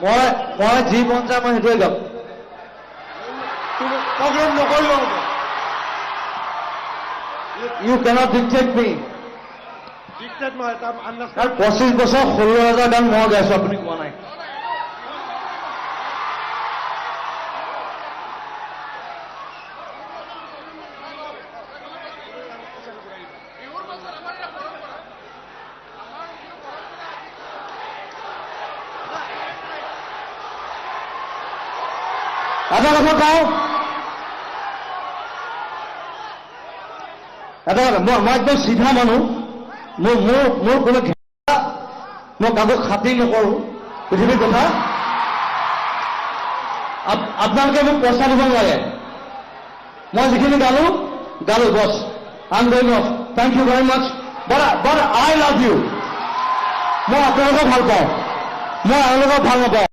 মই যি মন যায় মই সেইটোৱে গাম। প্ৰগ্ৰেম নকৰিব হ'ব। ইউ কেনট ডিক্টেট মি। ডিক্টেট নহয়, তাৰ আন্দাজ। 25 বছৰ 16,000 গান মই গাইছো, আপুনি কোৱা নাই। এটা কথা কওঁ, এটা কথা, মই একদম চিধা মানুহ। মোৰ কোনো মই কাকো খাতিৰ নকৰো পৃথিৱীৰ কথা। আপোনালোকে মোক পইচা দিব নালাগে। মই যিখিনি গালো বছ। I am going off. Thank you very much. But I love you. মই আপোনালোকক ভাল পাওঁ, মই আপোনালোকক ভাল নাপাওঁ।